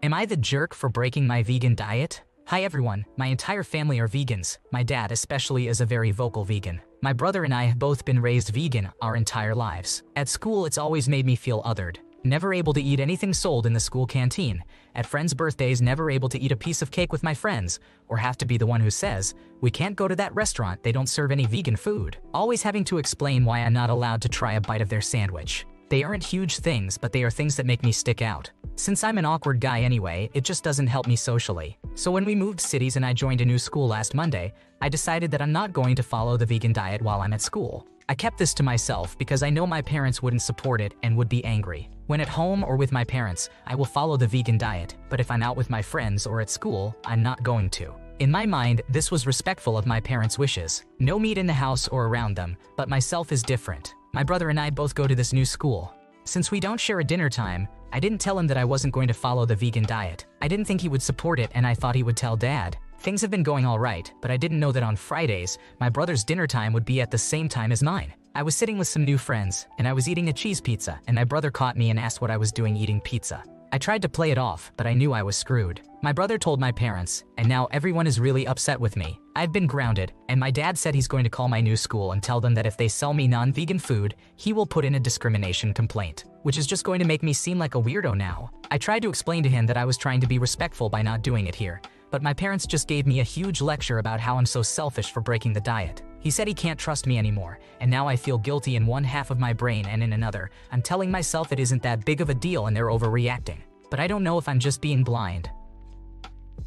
Am I the jerk for breaking my vegan diet? Hi everyone, my entire family are vegans. My dad especially is a very vocal vegan. My brother and I have both been raised vegan our entire lives. At school, it's always made me feel othered. Never able to eat anything sold in the school canteen. At friends' birthdays, never able to eat a piece of cake with my friends, or have to be the one who says, we can't go to that restaurant, they don't serve any vegan food. Always having to explain why I'm not allowed to try a bite of their sandwich. They aren't huge things, but they are things that make me stick out. Since I'm an awkward guy anyway, it just doesn't help me socially. So when we moved cities and I joined a new school last Monday, I decided that I'm not going to follow the vegan diet while I'm at school. I kept this to myself because I know my parents wouldn't support it and would be angry. When at home or with my parents, I will follow the vegan diet, but if I'm out with my friends or at school, I'm not going to. In my mind, this was respectful of my parents' wishes. No meat in the house or around them, but myself is different. My brother and I both go to this new school. Since we don't share a dinner time, I didn't tell him that I wasn't going to follow the vegan diet. I didn't think he would support it and I thought he would tell Dad. Things have been going all right, but I didn't know that on Fridays, my brother's dinner time would be at the same time as mine. I was sitting with some new friends, and I was eating a cheese pizza, and my brother caught me and asked what I was doing eating pizza. I tried to play it off, but I knew I was screwed. My brother told my parents, and now everyone is really upset with me. I've been grounded, and my dad said he's going to call my new school and tell them that if they sell me non-vegan food, he will put in a discrimination complaint, which is just going to make me seem like a weirdo now. I tried to explain to him that I was trying to be respectful by not doing it here, but my parents just gave me a huge lecture about how I'm so selfish for breaking the diet. He said he can't trust me anymore, and now I feel guilty in one half of my brain and in another, I'm telling myself it isn't that big of a deal and they're overreacting. But I don't know if I'm just being blind.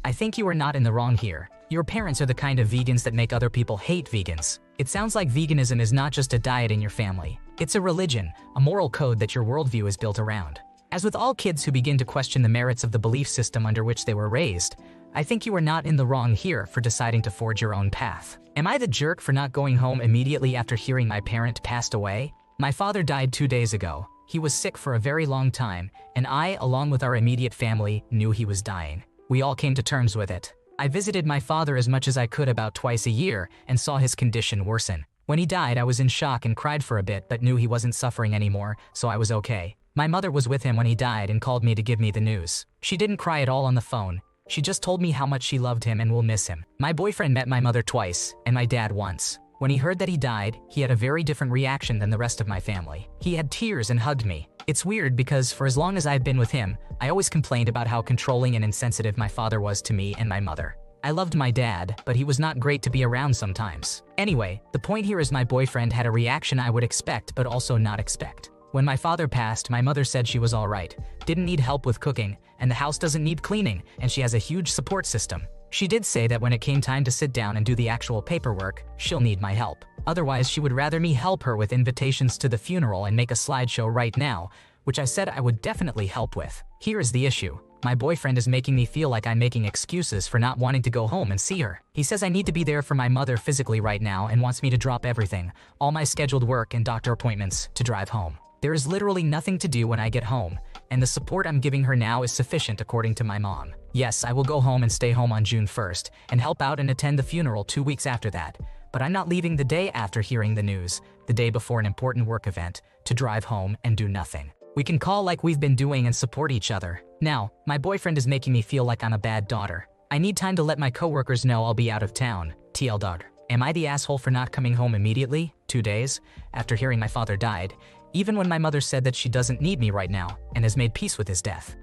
I think you are not in the wrong here. Your parents are the kind of vegans that make other people hate vegans. It sounds like veganism is not just a diet in your family. It's a religion, a moral code that your worldview is built around. As with all kids who begin to question the merits of the belief system under which they were raised, I think you are not in the wrong here for deciding to forge your own path. Am I the jerk for not going home immediately after hearing my parent passed away? My father died 2 days ago. He was sick for a very long time, and I, along with our immediate family, knew he was dying. We all came to terms with it. I visited my father as much as I could about twice a year and saw his condition worsen. When he died, I was in shock and cried for a bit but knew he wasn't suffering anymore, so I was okay. My mother was with him when he died and called me to give me the news. She didn't cry at all on the phone. She just told me how much she loved him and will miss him. My boyfriend met my mother twice, and my dad once. When he heard that he died, he had a very different reaction than the rest of my family. He had tears and hugged me. It's weird because for as long as I've been with him, I always complained about how controlling and insensitive my father was to me and my mother. I loved my dad, but he was not great to be around sometimes. Anyway, the point here is my boyfriend had a reaction I would expect but also not expect. When my father passed, my mother said she was all right, didn't need help with cooking, and the house doesn't need cleaning, and she has a huge support system. She did say that when it came time to sit down and do the actual paperwork, she'll need my help. Otherwise, she would rather me help her with invitations to the funeral and make a slideshow right now, which I said I would definitely help with. Here is the issue. My boyfriend is making me feel like I'm making excuses for not wanting to go home and see her. He says I need to be there for my mother physically right now and wants me to drop everything, all my scheduled work and doctor appointments, to drive home. There is literally nothing to do when I get home, and the support I'm giving her now is sufficient according to my mom. Yes, I will go home and stay home on June 1st and help out and attend the funeral 2 weeks after that, but I'm not leaving the day after hearing the news, the day before an important work event, to drive home and do nothing. We can call like we've been doing and support each other. Now, my boyfriend is making me feel like I'm a bad daughter. I need time to let my coworkers know I'll be out of town. TL daughter. Am I the asshole for not coming home immediately, 2 days, after hearing my father died, even when my mother said that she doesn't need me right now and has made peace with his death?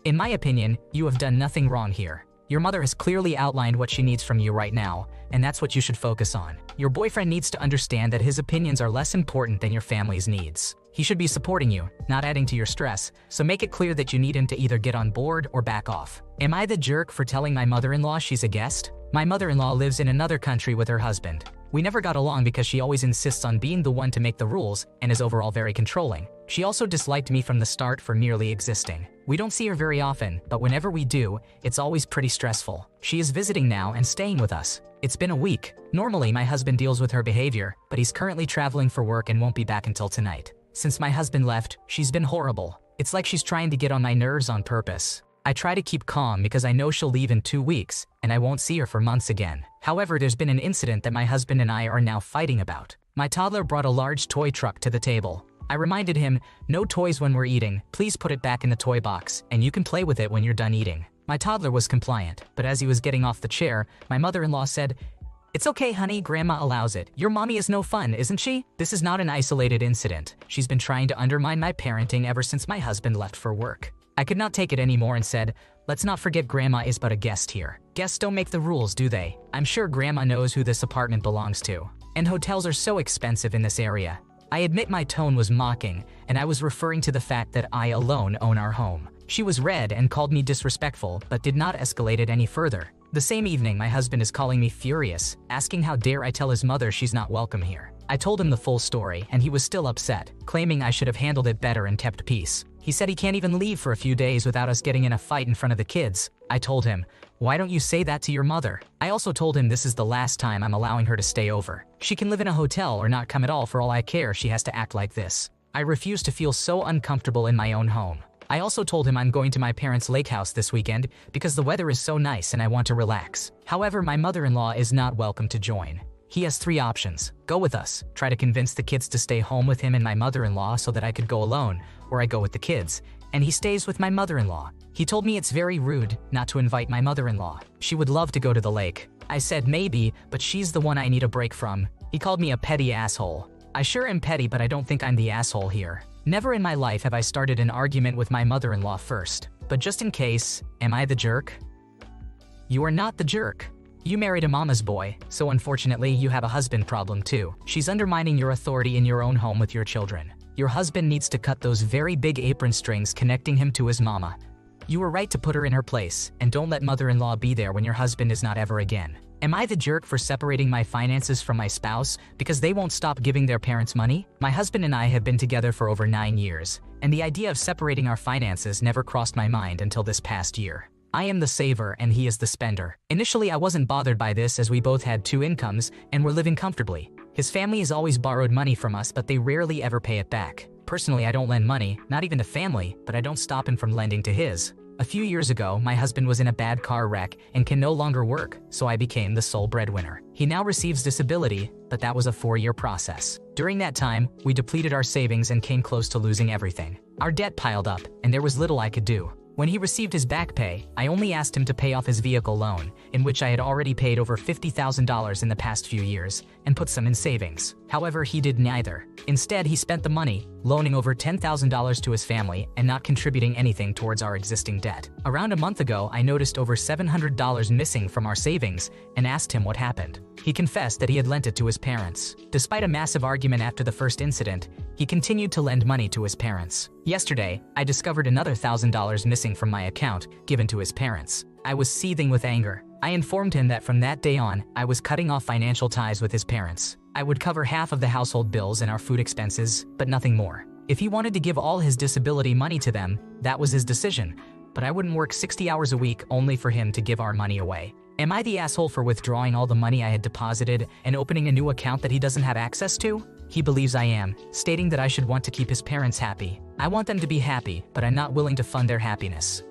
In my opinion, you have done nothing wrong here. Your mother has clearly outlined what she needs from you right now, and that's what you should focus on. Your boyfriend needs to understand that his opinions are less important than your family's needs. He should be supporting you, not adding to your stress, so make it clear that you need him to either get on board or back off. Am I the jerk for telling my mother-in-law she's a guest? My mother-in-law lives in another country with her husband. We never got along because she always insists on being the one to make the rules and is overall very controlling. She also disliked me from the start for merely existing. We don't see her very often, but whenever we do, it's always pretty stressful. She is visiting now and staying with us. It's been a week. Normally, my husband deals with her behavior, but he's currently traveling for work and won't be back until tonight. Since my husband left, she's been horrible. It's like she's trying to get on my nerves on purpose. I try to keep calm because I know she'll leave in 2 weeks, and I won't see her for months again. However, there's been an incident that my husband and I are now fighting about. My toddler brought a large toy truck to the table, I reminded him, no toys when we're eating, please put it back in the toy box, and you can play with it when you're done eating. My toddler was compliant, but as he was getting off the chair, my mother-in-law said, "It's okay, honey, Grandma allows it. Your mommy is no fun, isn't she?" This is not an isolated incident. She's been trying to undermine my parenting ever since my husband left for work. I could not take it anymore and said, "Let's not forget Grandma is but a guest here. Guests don't make the rules, do they? I'm sure Grandma knows who this apartment belongs to. And hotels are so expensive in this area." I admit my tone was mocking, and I was referring to the fact that I alone own our home. She was red and called me disrespectful, but did not escalate it any further. The same evening, my husband is calling me furious, asking how dare I tell his mother she's not welcome here. I told him the full story, and he was still upset, claiming I should have handled it better and kept peace. He said he can't even leave for a few days without us getting in a fight in front of the kids. I told him, "Why don't you say that to your mother?" I also told him this is the last time I'm allowing her to stay over. She can live in a hotel or not come at all for all I care. She has to act like this. I refuse to feel so uncomfortable in my own home. I also told him I'm going to my parents' lake house this weekend because the weather is so nice and I want to relax. However, my mother-in-law is not welcome to join. He has 3 options: go with us, try to convince the kids to stay home with him and my mother-in-law so that I could go alone, or I go with the kids, and he stays with my mother-in-law. He told me it's very rude not to invite my mother-in-law. She would love to go to the lake. I said maybe, but she's the one I need a break from. He called me a petty asshole. I sure am petty, but I don't think I'm the asshole here. Never in my life have I started an argument with my mother-in-law first. But just in case, am I the jerk? You are not the jerk. You married a mama's boy, so unfortunately you have a husband problem too. She's undermining your authority in your own home with your children. Your husband needs to cut those very big apron strings connecting him to his mama. You were right to put her in her place, and don't let mother-in-law be there when your husband is not ever again. Am I the jerk for separating my finances from my spouse because they won't stop giving their parents money? My husband and I have been together for over 9 years, and the idea of separating our finances never crossed my mind until this past year. I am the saver and he is the spender. Initially, I wasn't bothered by this as we both had 2 incomes and were living comfortably. His family has always borrowed money from us, but they rarely ever pay it back. Personally, I don't lend money, not even to family, but I don't stop him from lending to his. A few years ago, my husband was in a bad car wreck and can no longer work, so I became the sole breadwinner. He now receives disability, but that was a 4-year process. During that time, we depleted our savings and came close to losing everything. Our debt piled up, and there was little I could do. When he received his back pay, I only asked him to pay off his vehicle loan, in which I had already paid over $50,000 in the past few years, and put some in savings. However, he did neither. Instead, he spent the money, loaning over $10,000 to his family and not contributing anything towards our existing debt. Around a month ago, I noticed over $700 missing from our savings and asked him what happened. He confessed that he had lent it to his parents. Despite a massive argument after the first incident, he continued to lend money to his parents. Yesterday, I discovered another $1,000 missing from my account, given to his parents. I was seething with anger. I informed him that from that day on, I was cutting off financial ties with his parents. I would cover half of the household bills and our food expenses, but nothing more. If he wanted to give all his disability money to them, that was his decision. But I wouldn't work 60 hours a week only for him to give our money away. Am I the asshole for withdrawing all the money I had deposited and opening a new account that he doesn't have access to? He believes I am, stating that I should want to keep his parents happy. I want them to be happy, but I'm not willing to fund their happiness.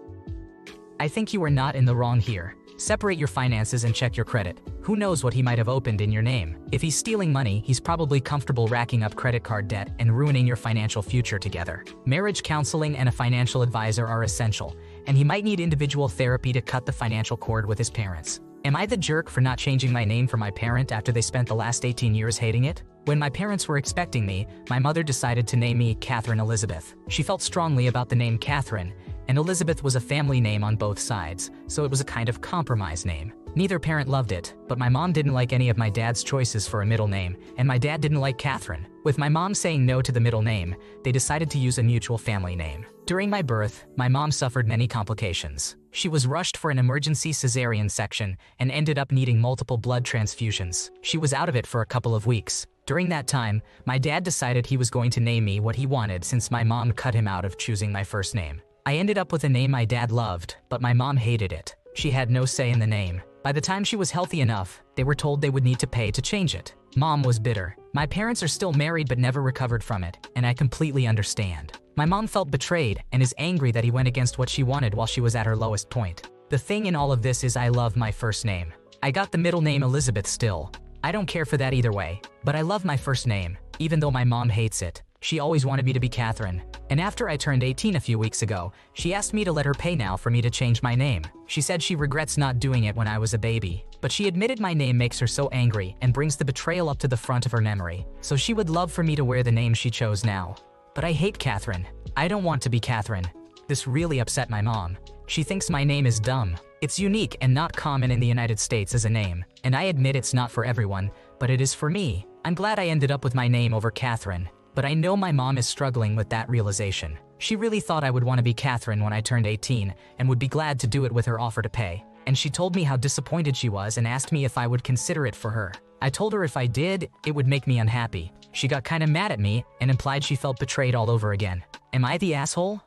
I think you are not in the wrong here. Separate your finances and check your credit. Who knows what he might have opened in your name? If he's stealing money, he's probably comfortable racking up credit card debt and ruining your financial future together. Marriage counseling and a financial advisor are essential, and he might need individual therapy to cut the financial cord with his parents. Am I the jerk for not changing my name for my parent after they spent the last 18 years hating it? When my parents were expecting me, my mother decided to name me Catherine Elizabeth. She felt strongly about the name Catherine, and Elizabeth was a family name on both sides, so it was a kind of compromise name. Neither parent loved it, but my mom didn't like any of my dad's choices for a middle name, and my dad didn't like Catherine. With my mom saying no to the middle name, they decided to use a mutual family name. During my birth, my mom suffered many complications. She was rushed for an emergency cesarean section and ended up needing multiple blood transfusions. She was out of it for a couple of weeks. During that time, my dad decided he was going to name me what he wanted since my mom cut him out of choosing my first name. I ended up with a name my dad loved, but my mom hated it. She had no say in the name. By the time she was healthy enough, they were told they would need to pay to change it. Mom was bitter. My parents are still married but never recovered from it, and I completely understand. My mom felt betrayed and is angry that he went against what she wanted while she was at her lowest point. The thing in all of this is I love my first name. I got the middle name Elizabeth still. I don't care for that either way, but I love my first name, even though my mom hates it. She always wanted me to be Catherine. And after I turned 18 a few weeks ago, she asked me to let her pay now for me to change my name. She said she regrets not doing it when I was a baby, but she admitted my name makes her so angry and brings the betrayal up to the front of her memory, so she would love for me to wear the name she chose now. But I hate Catherine. I don't want to be Catherine. This really upset my mom. She thinks my name is dumb. It's unique and not common in the United States as a name, and I admit it's not for everyone, but it is for me. I'm glad I ended up with my name over Catherine, but I know my mom is struggling with that realization. She really thought I would want to be Catherine when I turned 18 and would be glad to do it with her offer to pay. And she told me how disappointed she was and asked me if I would consider it for her. I told her if I did, it would make me unhappy. She got kinda mad at me and implied she felt betrayed all over again. Am I the asshole?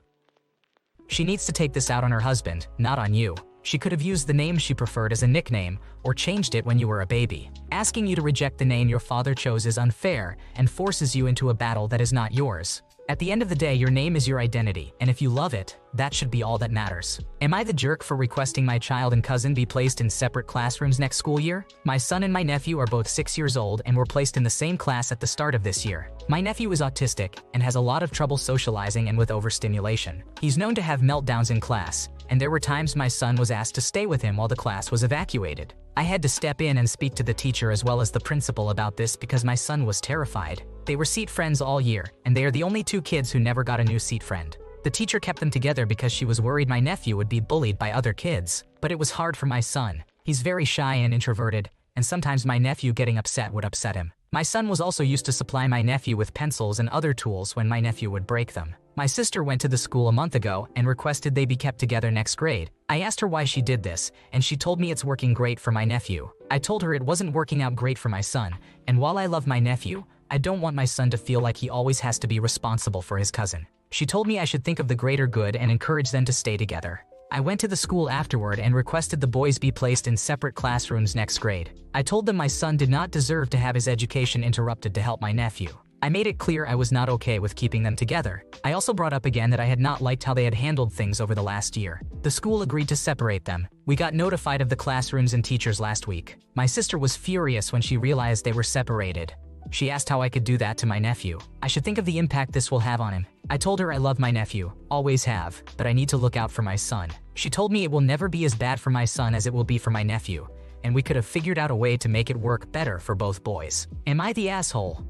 She needs to take this out on her husband, not on you. She could have used the name she preferred as a nickname or changed it when you were a baby. Asking you to reject the name your father chose is unfair and forces you into a battle that is not yours. At the end of the day, your name is your identity, and if you love it, that should be all that matters. Am I the jerk for requesting my child and cousin be placed in separate classrooms next school year? My son and my nephew are both 6 years old and were placed in the same class at the start of this year. My nephew is autistic and has a lot of trouble socializing and with overstimulation. He's known to have meltdowns in class, and there were times my son was asked to stay with him while the class was evacuated. I had to step in and speak to the teacher as well as the principal about this because my son was terrified. They were seat friends all year, and they are the only 2 kids who never got a new seat friend. The teacher kept them together because she was worried my nephew would be bullied by other kids, but it was hard for my son. He's very shy and introverted, and sometimes my nephew getting upset would upset him. My son was also used to supply my nephew with pencils and other tools when my nephew would break them. My sister went to the school a month ago and requested they be kept together next grade. I asked her why she did this, and she told me it's working great for my nephew. I told her it wasn't working out great for my son, and while I love my nephew, I don't want my son to feel like he always has to be responsible for his cousin. She told me I should think of the greater good and encourage them to stay together. I went to the school afterward and requested the boys be placed in separate classrooms next grade. I told them my son did not deserve to have his education interrupted to help my nephew. I made it clear I was not okay with keeping them together. I also brought up again that I had not liked how they had handled things over the last year. The school agreed to separate them. We got notified of the classrooms and teachers last week. My sister was furious when she realized they were separated. She asked how I could do that to my nephew. I should think of the impact this will have on him. I told her I love my nephew, always have, but I need to look out for my son. She told me it will never be as bad for my son as it will be for my nephew, and we could have figured out a way to make it work better for both boys. Am I the asshole?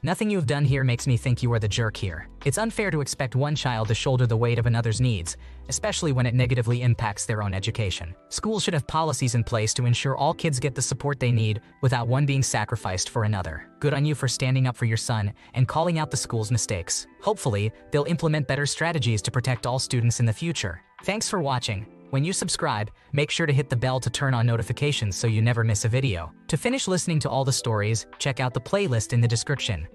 Nothing you have done here makes me think you are the jerk here. It's unfair to expect one child to shoulder the weight of another's needs, especially when it negatively impacts their own education. Schools should have policies in place to ensure all kids get the support they need without one being sacrificed for another. Good on you for standing up for your son and calling out the school's mistakes. Hopefully, they'll implement better strategies to protect all students in the future. Thanks for watching. When you subscribe, make sure to hit the bell to turn on notifications so you never miss a video. To finish listening to all the stories, check out the playlist in the description.